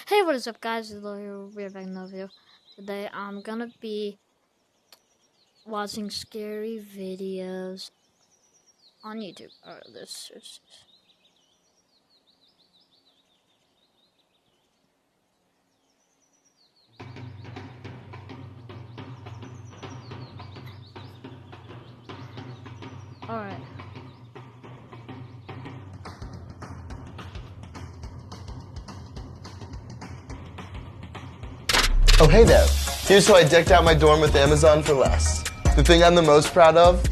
Hey, what is up, guys? It's Lil here. We're back in another video. Today, I'm gonna be watching scary videos on YouTube. Alright, let's search this. Alright. Oh, hey there. Here's how I decked out my dorm with Amazon for less. The thing I'm the most proud of,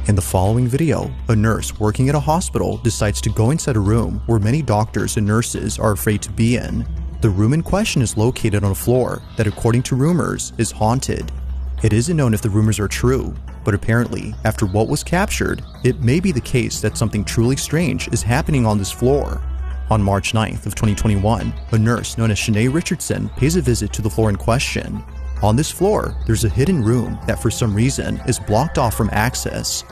In the following video, a nurse working at a hospital decides to go inside a room where many doctors and nurses are afraid to be in. The room in question is located on a floor that, according to rumors, is haunted. It isn't known if the rumors are true, but apparently, after what was captured, it may be the case that something truly strange is happening on this floor. On March 9th of 2021, a nurse known as Shanae Richardson pays a visit to the floor in question. On this floor, there's a hidden room that for some reason is blocked off from access.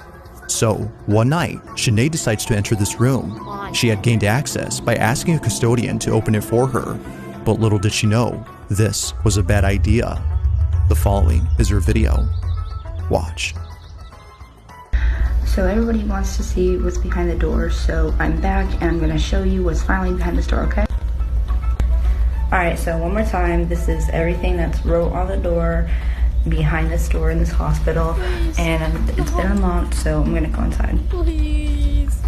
So, one night, Shanae decides to enter this room. She had gained access by asking a custodian to open it for her, but little did she know, this was a bad idea. The following is her video. Watch. So everybody wants to see what's behind the door, so I'm back and I'm going to show you what's finally behind this door, okay? Alright, so one more time, this is everything that's wrote on the door, behind this door in this hospital, and it's been unlocked, so I'm going to go inside. Please.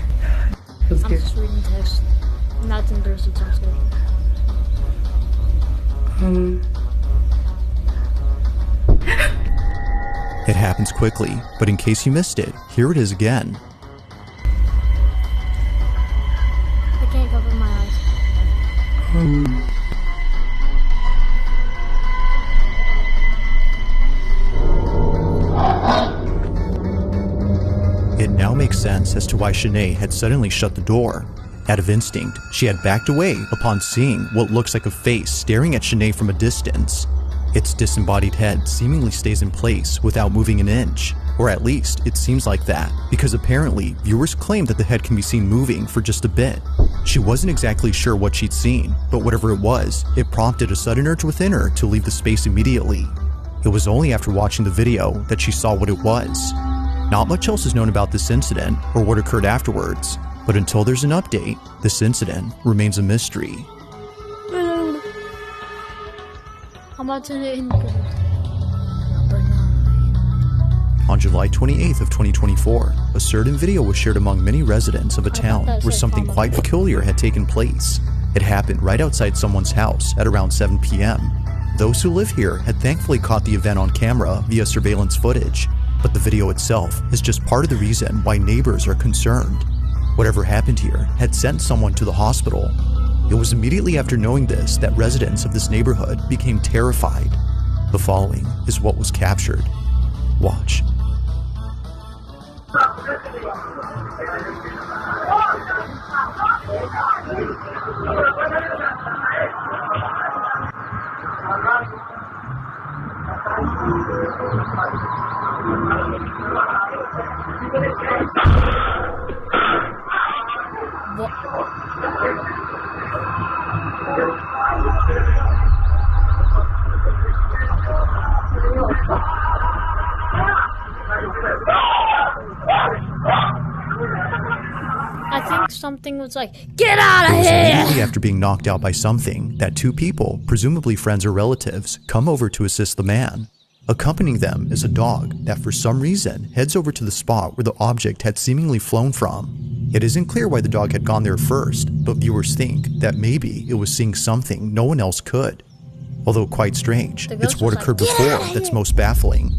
Who's I'm here? just reading text. Nothing, there's a text. It happens quickly, but in case you missed it, here it is again. I can't cover my eyes. It now makes sense as to why Shanae had suddenly shut the door. Out of instinct, she had backed away upon seeing what looks like a face staring at Shanae from a distance. Its disembodied head seemingly stays in place without moving an inch, or at least it seems like that, because apparently viewers claim that the head can be seen moving for just a bit. She wasn't exactly sure what she'd seen, but whatever it was, it prompted a sudden urge within her to leave the space immediately. It was only after watching the video that she saw what it was. Not much else is known about this incident or what occurred afterwards, but until there's an update, this incident remains a mystery. I'm about to number 9. On July 28th of 2024, a certain video was shared among many residents of a town where something quite peculiar had taken place. It happened right outside someone's house at around 7 p.m. Those who live here had thankfully caught the event on camera via surveillance footage, but the video itself is just part of the reason why neighbors are concerned. Whatever happened here had sent someone to the hospital. It was immediately after knowing this that residents of this neighborhood became terrified. The following is what was captured. Watch. I think something was like, get out of It was here! immediately after being knocked out by something that two people, presumably friends or relatives, come over to assist the man. Accompanying them is a dog that for some reason heads over to the spot where the object had seemingly flown from. It isn't clear why the dog had gone there first, but viewers think that maybe it was seeing something no one else could. Although quite strange, it's what occurred before that's most baffling.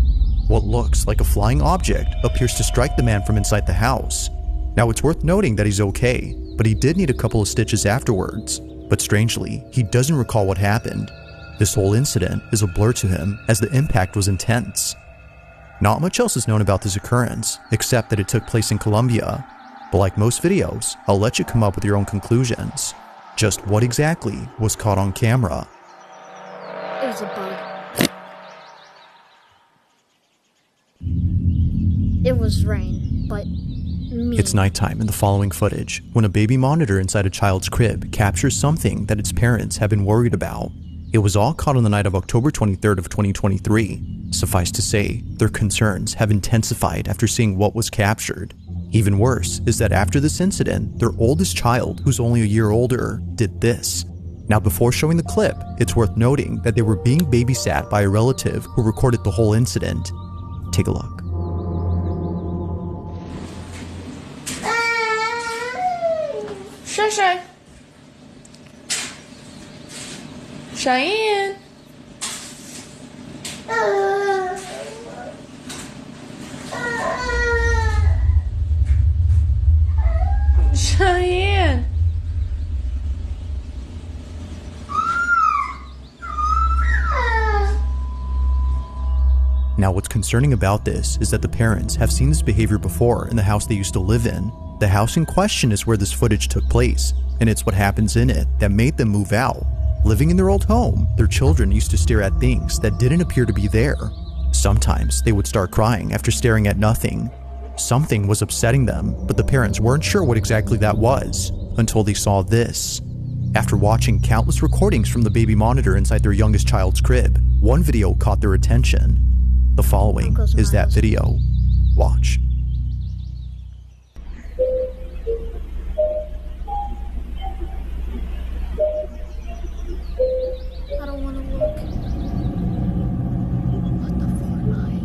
What looks like a flying object appears to strike the man from inside the house. Now it's worth noting that he's okay, but he did need a couple of stitches afterwards. But strangely, he doesn't recall what happened. This whole incident is a blur to him as the impact was intense. Not much else is known about this occurrence, except that it took place in Colombia. But like most videos, I'll let you come up with your own conclusions. Just what exactly was caught on camera? It was a bug. It was rain, but It's nighttime in the following footage when a baby monitor inside a child's crib captures something that its parents have been worried about. It was all caught on the night of October 23rd of 2023. Suffice to say, their concerns have intensified after seeing what was captured. Even worse is that after this incident, their oldest child, who's only a year older, did this. Now, before showing the clip, it's worth noting that they were being babysat by a relative who recorded the whole incident. Take a look. Shay. Cheyenne. Cheyenne. Now, what's concerning about this is that the parents have seen this behavior before in the house they used to live in. The house in question is where this footage took place, and it's what happens in it that made them move out. Living in their old home, their children used to stare at things that didn't appear to be there. Sometimes they would start crying after staring at nothing. Something was upsetting them, but the parents weren't sure what exactly that was until they saw this. After watching countless recordings from the baby monitor inside their youngest child's crib, one video caught their attention. The following is that video. Watch. I don't want to look. What the Fortnite?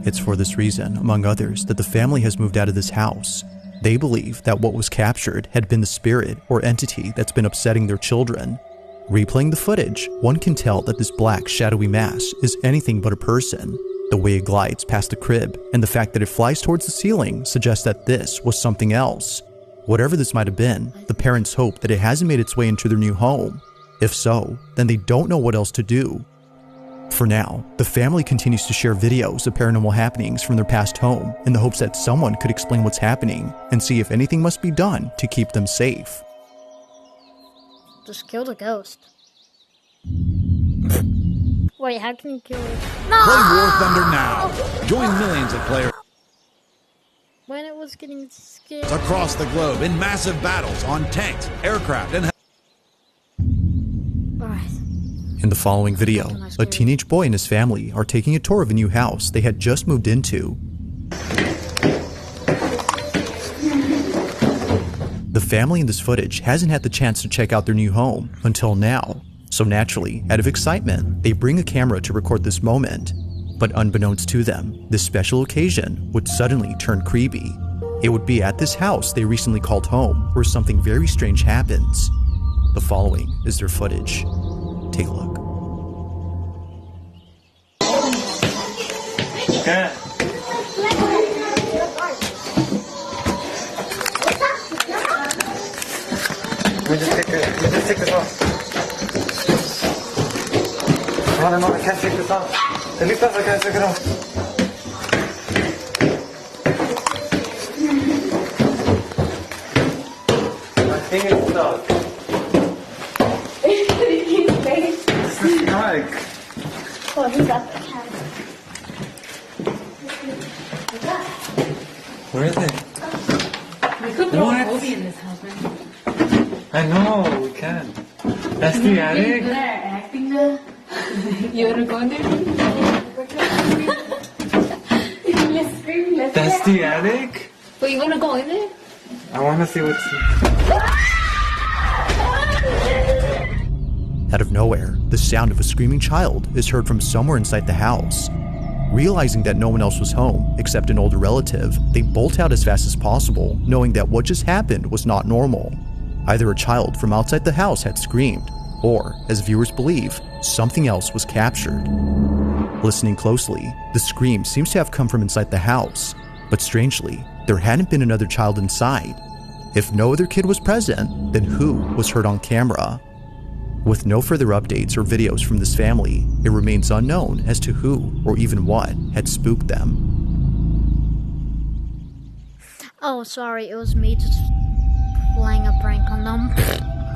It's for this reason, among others, that the family has moved out of this house. They believe that what was captured had been the spirit or entity that's been upsetting their children. Replaying the footage, one can tell that this black, shadowy mass is anything but a person. The way it glides past the crib and the fact that it flies towards the ceiling suggests that this was something else. Whatever this might have been, the parents hope that it hasn't made its way into their new home. If so, then they don't know what else to do. For now, the family continues to share videos of paranormal happenings from their past home in the hopes that someone could explain what's happening and see if anything must be done to keep them safe. Just kill the ghost. Wait, how can you kill it? Play War Thunder now. Join millions of players When it was getting scared. across the globe in massive battles on tanks, aircraft, and Alright. In the following video, a teenage boy and his family are taking a tour of a new house they had just moved into. The family in this footage hasn't had the chance to check out their new home until now, so naturally, out of excitement, they bring a camera to record this moment. But unbeknownst to them, this special occasion would suddenly turn creepy. It would be at this house they recently called home where something very strange happens. The following is their footage. Take a look. Okay. We just take this off. Come on, Mom, I can't take this off. The new stuff, I can't take it off. My thing is stuck. This is Mike. Oh, he's got the cat. Where is it? We could throw a movie in this house, man. I know, we can. That's the attic? Good at acting though. You wanna go in there? Let's scream, let's That's the attic? But you wanna go in there? I want to see what's... Out of nowhere, the sound of a screaming child is heard from somewhere inside the house. Realizing that no one else was home except an older relative, they bolt out as fast as possible, knowing that what just happened was not normal. Either a child from outside the house had screamed, or, as viewers believe, something else was captured. Listening closely, the scream seems to have come from inside the house, but strangely, there hadn't been another child inside. If no other kid was present, then who was heard on camera? With no further updates or videos from this family, it remains unknown as to who or even what had spooked them. Oh, sorry, it was me just playing a prank on them.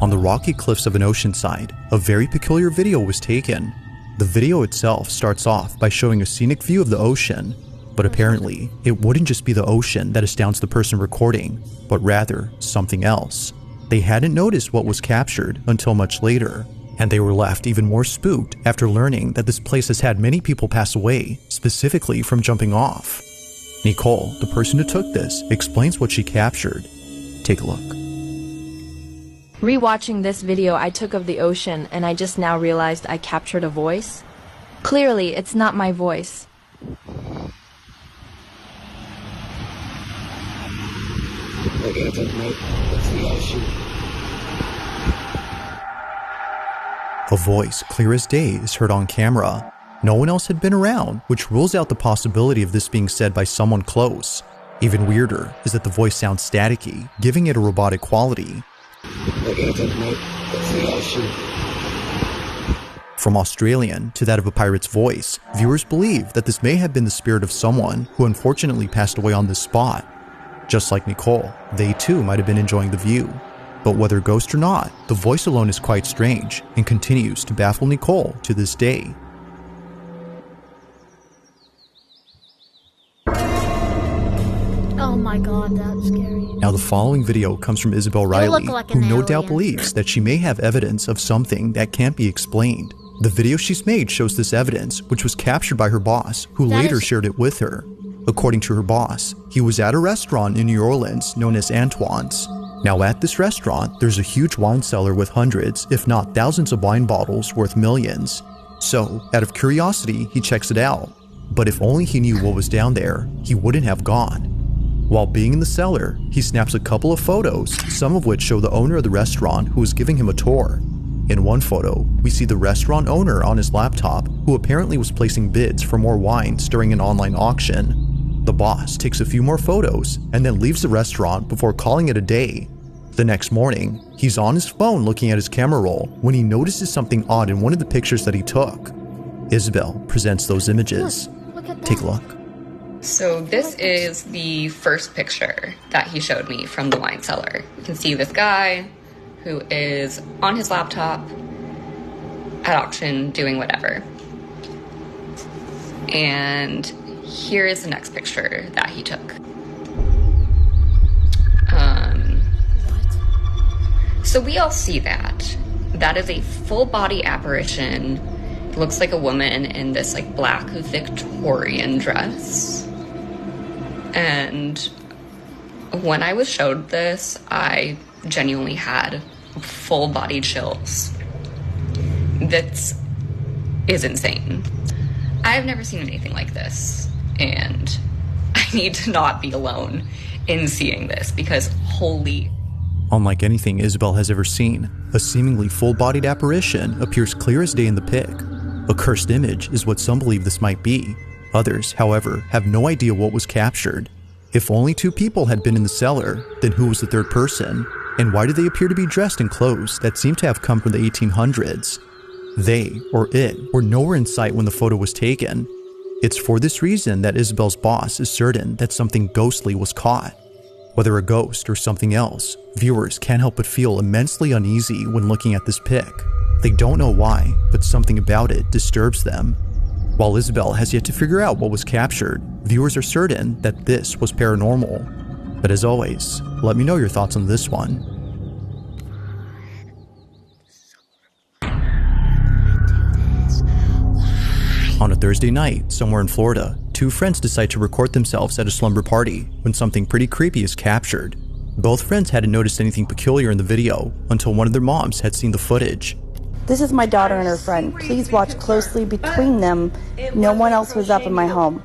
On the rocky cliffs of an ocean side, a very peculiar video was taken. The video itself starts off by showing a scenic view of the ocean, but apparently, it wouldn't just be the ocean that astounds the person recording, but rather something else. They hadn't noticed what was captured until much later, and they were left even more spooked after learning that this place has had many people pass away, specifically from jumping off. Nicole, the person who took this, explains what she captured. Take a look. Rewatching this video I took of the ocean, and I just now realized I captured a voice. Clearly, it's not my voice. A voice clear as day is heard on camera. No one else had been around, which rules out the possibility of this being said by someone close. Even weirder is that the voice sounds staticky, giving it a robotic quality. From Australian to that of a pirate's voice, viewers believe that this may have been the spirit of someone who unfortunately passed away on this spot. Just like Nicole, they too might have been enjoying the view. But whether ghost or not, the voice alone is quite strange and continues to baffle Nicole to this day. Oh my god, that's scary. Now the following video comes from Isabel Riley, like who an no doubt alien. believes that she may have evidence of something that can't be explained. The video she's made shows this evidence, which was captured by her boss, who later shared it with her. According to her boss, he was at a restaurant in New Orleans known as Antoine's. Now at this restaurant, there's a huge wine cellar with hundreds, if not thousands of wine bottles worth millions. So, out of curiosity, he checks it out. But if only he knew what was down there, he wouldn't have gone. While being in the cellar, he snaps a couple of photos, some of which show the owner of the restaurant who is giving him a tour. In one photo, we see the restaurant owner on his laptop, who apparently was placing bids for more wines during an online auction. The boss takes a few more photos and then leaves the restaurant before calling it a day. The next morning, he's on his phone looking at his camera roll when he notices something odd in one of the pictures that he took. Isabel presents those images. Look at that. Take a look. So this is the first picture that he showed me from the wine cellar. You can see this guy who is on his laptop at auction doing whatever. And here is the next picture that he took. So we all see that. That is a full body apparition. It looks like a woman in this like black Victorian dress. And when I was showed this, I genuinely had full body chills. That is insane. I've never seen anything like this, and I need to not be alone in seeing this because holy. Unlike anything Isabel has ever seen, a seemingly full-bodied apparition appears clear as day in the pic. A cursed image is what some believe this might be. Others, however, have no idea what was captured. If only two people had been in the cellar, then who was the third person? And why do they appear to be dressed in clothes that seem to have come from the 1800s? They, or it, were nowhere in sight when the photo was taken. It's for this reason that Isabel's boss is certain that something ghostly was caught. Whether a ghost or something else, viewers can't help but feel immensely uneasy when looking at this pic. They don't know why, but something about it disturbs them. While Isabel has yet to figure out what was captured, viewers are certain that this was paranormal. But as always, let me know your thoughts on this one. On a Thursday night, somewhere in Florida, two friends decide to record themselves at a slumber party when something pretty creepy is captured. Both friends hadn't noticed anything peculiar in the video until one of their moms had seen the footage. This is my daughter and her friend. Please watch closely between them. No one else was up in my home.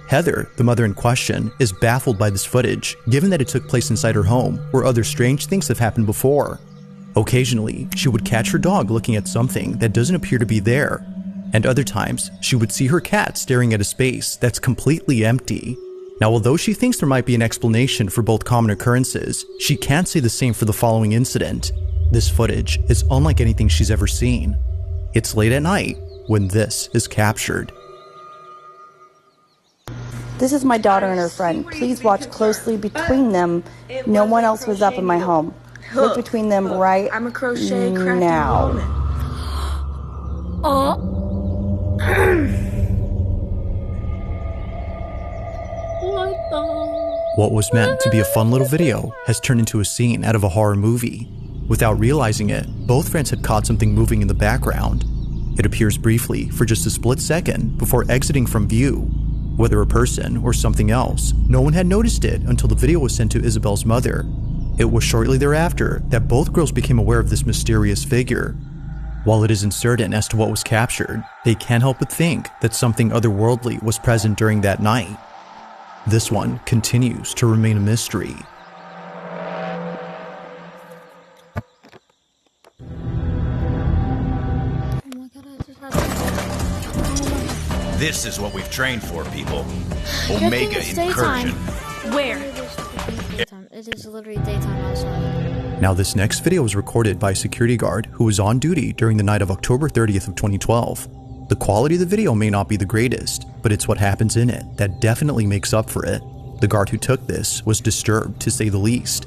Heather, the mother in question, is baffled by this footage, given that it took place inside her home, where other strange things have happened before. Occasionally, she would catch her dog looking at something that doesn't appear to be there, and other times, she would see her cat staring at a space that's completely empty. Now, although she thinks there might be an explanation for both common occurrences, she can't say the same for the following incident. This footage is unlike anything she's ever seen. It's late at night when this is captured. This is my daughter and her friend. Please watch closely between them. No one else was up in my home. Look between them right I'm a crochet crafty now. woman. Oh. What was meant to be a fun little video has turned into a scene out of a horror movie. Without realizing it, both friends had caught something moving in the background. It appears briefly for just a split second before exiting from view. Whether a person or something else, no one had noticed it until the video was sent to Isabel's mother. It was shortly thereafter that both girls became aware of this mysterious figure. While it isn't certain as to what was captured, they can't help but think that something otherworldly was present during that night. This one continues to remain a mystery. This is what we've trained for, people. Omega Incursion. Where? It is literally daytime outside. Now this next video was recorded by a security guard who was on duty during the night of October 30th of 2012. The quality of the video may not be the greatest, but it's what happens in it that definitely makes up for it. The guard who took this was disturbed, to say the least.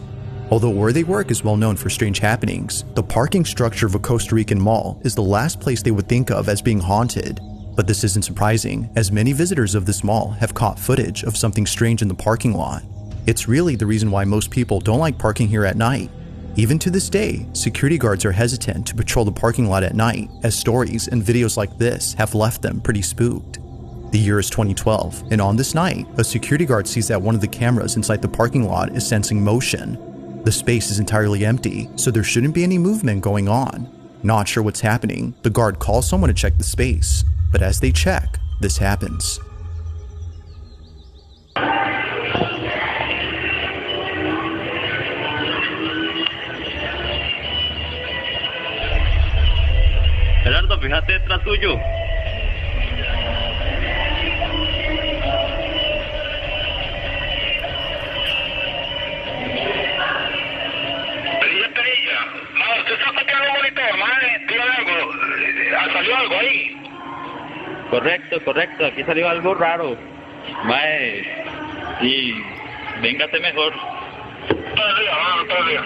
Although where they work is well known for strange happenings, the parking structure of a Costa Rican mall is the last place they would think of as being haunted. But this isn't surprising, as many visitors of this mall have caught footage of something strange in the parking lot. It's really the reason why most people don't like parking here at night. Even to this day, security guards are hesitant to patrol the parking lot at night, as stories and videos like this have left them pretty spooked. The year is 2012, and on this night, a security guard sees that one of the cameras inside the parking lot is sensing motion. The space is entirely empty, so there shouldn't be any movement going on. Not sure what's happening, the guard calls someone to check the space, but as they check, this happens. Gerardo, fíjate detrás tuyo. Perilla. No, usted está copiando un monitor, mae. Dígale algo. ¿Salió algo ahí? Correcto. Aquí salió algo raro. Mae. Y véngate mejor. Todo el día.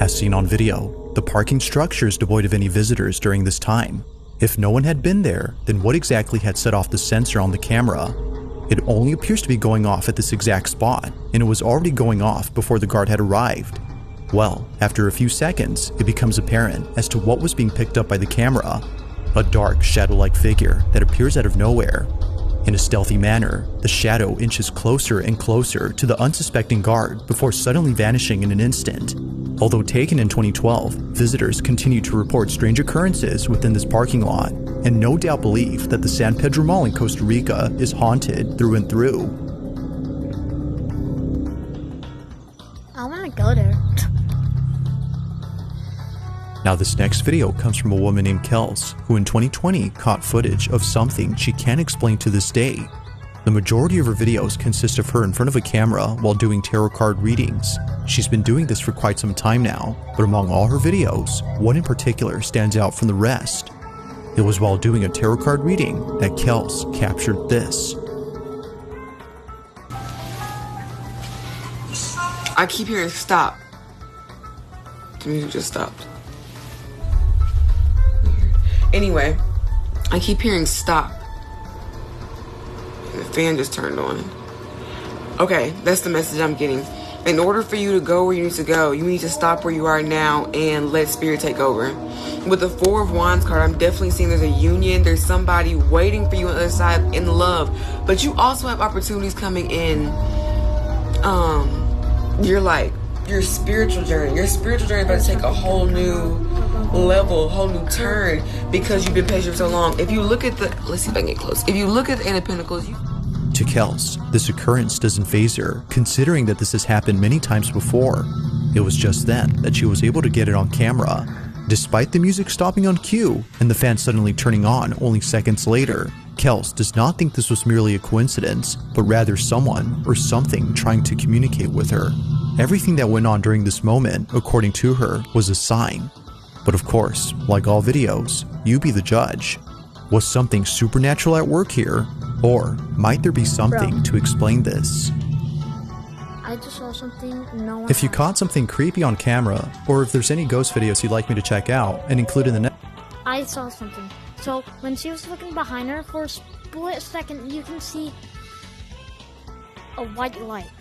As seen on video, the parking structure is devoid of any visitors during this time. If no one had been there, then what exactly had set off the sensor on the camera? It only appears to be going off at this exact spot, and it was already going off before the guard had arrived. Well, after a few seconds, it becomes apparent as to what was being picked up by the camera: a dark, shadow-like figure that appears out of nowhere. In a stealthy manner, the shadow inches closer and closer to the unsuspecting guard before suddenly vanishing in an instant. Although taken in 2012, visitors continue to report strange occurrences within this parking lot, and no doubt believe that the San Pedro Mall in Costa Rica is haunted through and through. I want to go there. Now this next video comes from a woman named Kels, who in 2020 caught footage of something she can't explain to this day. The majority of her videos consist of her in front of a camera while doing tarot card readings. She's been doing this for quite some time now, but among all her videos, one in particular stands out from the rest. It was while doing a tarot card reading that Kels captured this. I keep hearing stop. The music just stopped. Anyway, I keep hearing stop. And the fan just turned on. Okay, that's the message I'm getting. In order for you to go where you need to go, you need to stop where you are now and let spirit take over. With the Four of Wands card, I'm definitely seeing there's a union. There's somebody waiting for you on the other side in love. But you also have opportunities coming in. Your spiritual journey. Your spiritual journey is about to take a whole new level, a whole new turn, because you've been patient for so long. If you look at the, let's see if I can get close. If you look at the Eight of Pentacles, To Kels, this occurrence doesn't faze her, considering that this has happened many times before. It was just then that she was able to get it on camera. Despite the music stopping on cue and the fan suddenly turning on only seconds later, Kels does not think this was merely a coincidence, but rather someone or something trying to communicate with her. Everything that went on during this moment, according to her, was a sign. But of course, like all videos, you be the judge. Was something supernatural at work here? Or might there be something to explain this? I just saw something no one If you caught something creepy on camera, or if there's any ghost videos you'd like me to check out and include in the next... I saw something. So when she was looking behind her for a split second, you can see a white light.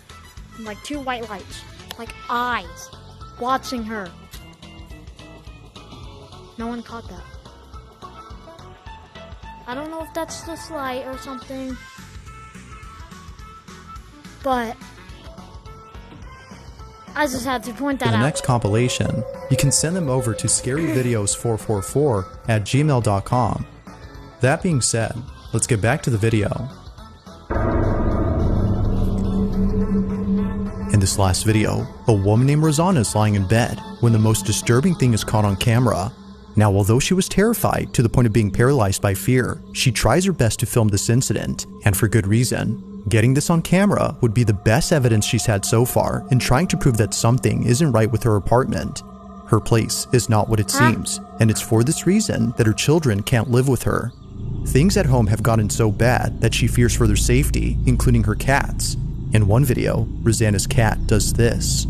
Like 2 white lights. Like eyes. Watching her. No one caught that. I don't know if that's this light or something. But I just had to point that For the out. next compilation, you can send them over to scaryvideos444@gmail.com. That being said, let's get back to the video. In this last video, a woman named Rosanna is lying in bed when the most disturbing thing is caught on camera. Now, although she was terrified to the point of being paralyzed by fear, she tries her best to film this incident, and for good reason. Getting this on camera would be the best evidence she's had so far in trying to prove that something isn't right with her apartment. Her place is not what it seems, and it's for this reason that her children can't live with her. Things at home have gotten so bad that she fears for their safety, including her cats. In one video, Rosanna's cat does this.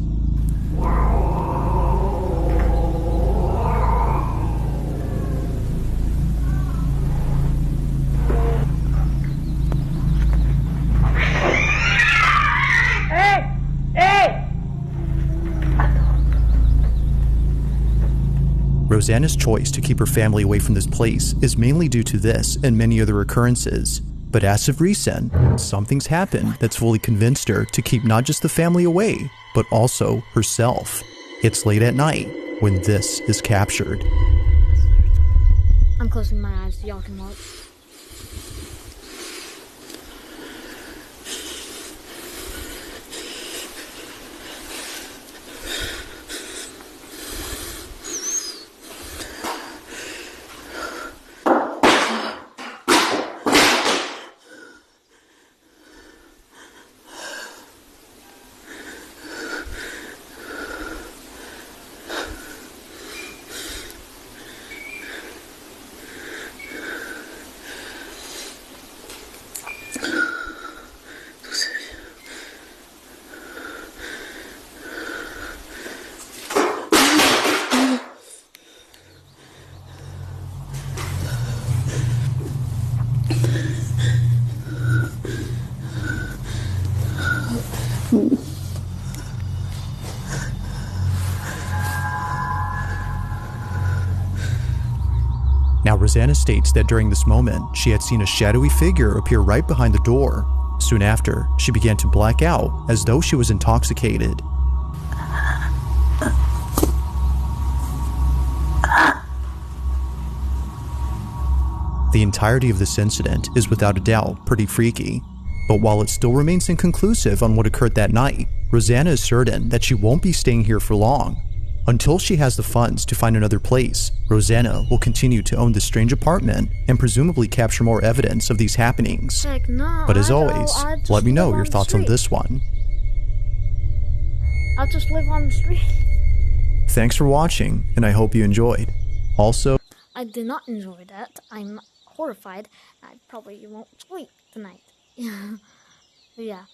Rosanna's choice to keep her family away from this place is mainly due to this and many other occurrences. But as of recent, something's happened that's fully convinced her to keep not just the family away, but also herself. It's late at night when this is captured. I'm closing my eyes so y'all can watch. Now, Rosanna states that during this moment, she had seen a shadowy figure appear right behind the door. Soon after, she began to black out as though she was intoxicated. The entirety of this incident is without a doubt pretty freaky. But while it still remains inconclusive on what occurred that night, Rosanna is certain that she won't be staying here for long. Until she has the funds to find another place, Rosanna will continue to own this strange apartment and presumably capture more evidence of these happenings. Heck no, But as always, let me know your thoughts on this one. I'll just live on the street. Thanks for watching, and I hope you enjoyed. Also, I did not enjoy that. I'm horrified. I probably won't sleep tonight. But yeah,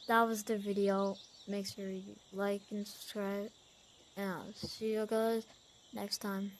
that was the video. Make sure you like and subscribe. And I'll see you guys next time.